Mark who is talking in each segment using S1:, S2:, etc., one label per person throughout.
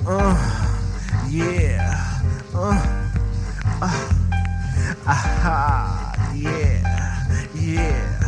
S1: Yeah. Aha. Yeah. Yeah.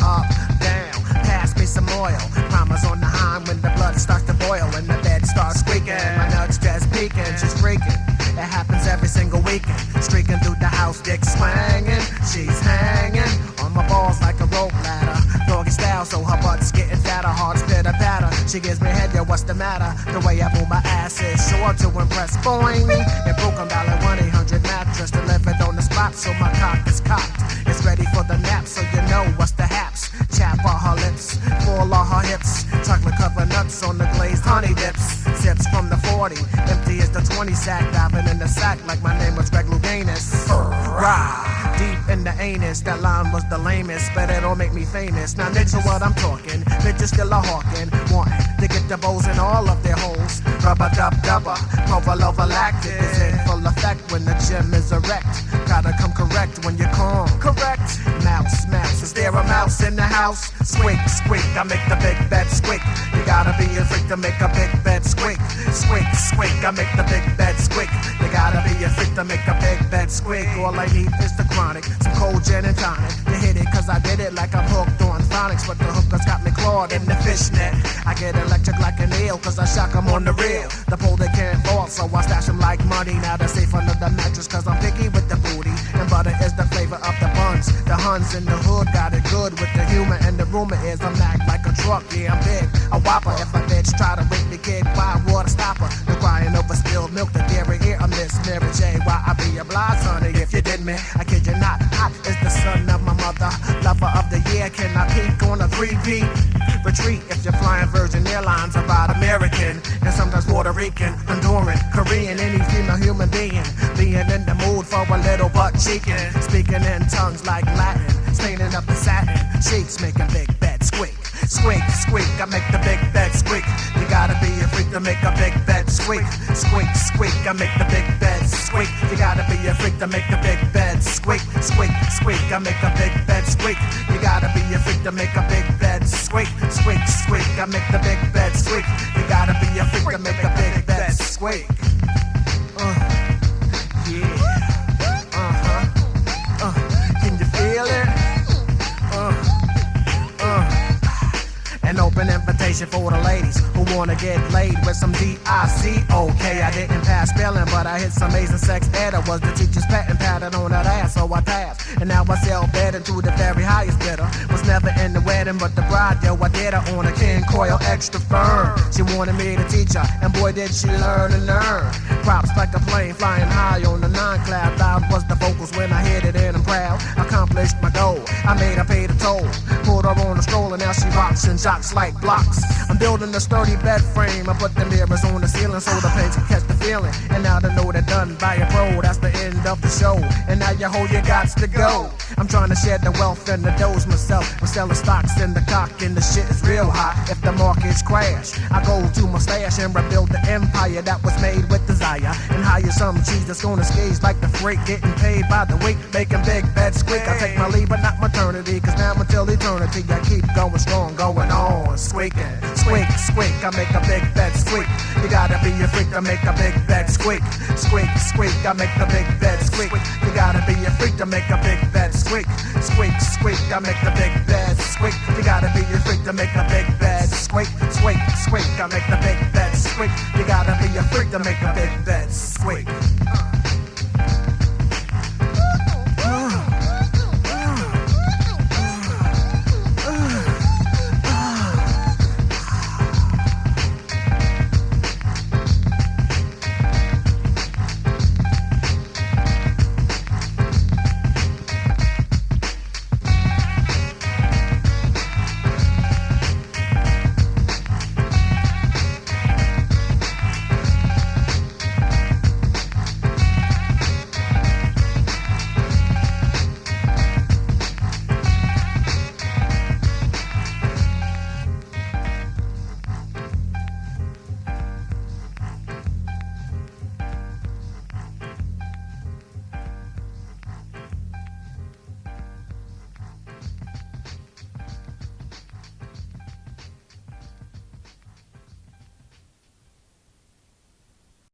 S1: Up, down. Pass me some oil. Promise on the hind when the blood starts to boil and the bed starts squeaking. My nuts just peeking, she's freaking. It happens every single weekend. Streaking through the house, dick swanging. She's hanging on my balls like a rope ladder. Doggy style, so her butt's getting fatter. Heart's pitter patter. She gives me head, yo, what's the matter? The way I move my ass is sure to impress. Boing! It broke on dollar 1-800 mattress delivered on the spot, so my cock is cocked. It's ready for the nap, so you know what's the haps. Chap on her lips, full on her hips. Chocolate covered nuts on the glazed honey dips. Sips from the 40, empty as the 20 sack. Diving in the sack like my name was Greg Louganis. Rah, deep in the anus, that line was the lamest, but it don't make me famous. Now niggas what I'm talking, bitches still a hawking, wanting to get the bows in all of their holes. Rubber dub dubber, provolactic is in full effect when the gym is erect. Gotta come correct when you're calm. Correct. Mouse, is there a mouse in the house? Squeak, squeak, I make the big bed squeak. You gotta be a freak to make a big bed squeak. Squeak, squeak, I make the big bed squeak. You gotta be a freak to make a big bed squeak. All I need is the chronic, some cold gin and tonic. You hit it cause I did it like I'm hooked on phonics, but the hookers got me clawed in the fishnet. I get electric like an eel cause I shock 'em on the reel. The pole they can't fall, so I stash 'em like money. Now they're safe under the mattress cause I'm picky with the booty. And butter is the flavor of the buns. The Huns in the hood got it good with the humor, and the rumor is I'm act like a truck. Yeah, I'm big, a whopper. If a bitch try to rape me, kid, why water stopper? No crying over spilled milk, the dairy here I miss Mary J. Why I be obliged, honey, if you did me. I kid you not, hot is the son of my mother. Lover of the year, can I peek on a 3P? Retreat if you're flying Virgin Airlines, about American, and sometimes Puerto Rican, Honduran, Korean, any female human being. Being in the mood for a little butt cheeking. Speaking in tongues like Latin, staining up the satin. Sheets make a big bed squeak. Squeak, squeak, I make the big bed squeak. You gotta be a freak to make a big bed squeak. Squeak, squeak, I make the big bed squeak. You gotta be a freak to make the big bed squeak. Squeak, squeak, I make a big bed squeak. You gotta be a freak to make a big bed squeak. Squeak, squeak, I make the big bed squeak. You gotta be a freak to make a big bed squeak. Yeah. Can you feel it? An open invitation for the ladies who wanna get laid with some D-I-C-O-K. I didn't pass spelling, but I hit some amazing sex ed. I was the teacher's pet and patted on that ass, so I passed. And now I sell bedding to the very highest bidder. Was never in the wedding, but the bride, yo, I did her on a King Coil extra firm. She wanted me to teach her, and boy did she learn and learn. Props like a plane flying high on the 9 cloud. Loud was the vocals when I hit it, and I'm proud. Accomplished my goal, I made her pay the toll. Pulled her on a stroll, and now she rocks and jocks like blocks. I'm building a sturdy bed frame. I put the mirrors on the ceiling so the paint can catch the feeling. And now to know they're done by a pro, that's the end of the show. And now you hold your gots to go. I'm trying to share the wealth and the doze myself. I'm selling stocks in the cock and the shit is real hot. If the markets crash, I go to my stash and rebuild the empire that was made with desire. And hire some cheese that's gonna skate like the freight, getting paid by the week, making big beds squeak. I take my leave but not maternity, cause now until eternity I keep going strong, going on, squeaking. Squeak, squeak, I make a big bed squeak. You gotta be a freak to make a big bed squeak. Squeak, squeak, I make the big bed squeak. You gotta be a freak to make a big bed squeak. Squeak, squeak, I make the big bed squeak. You gotta be a freak to make a big bed squeak. Squeak, squeak, I make the big bed squeak.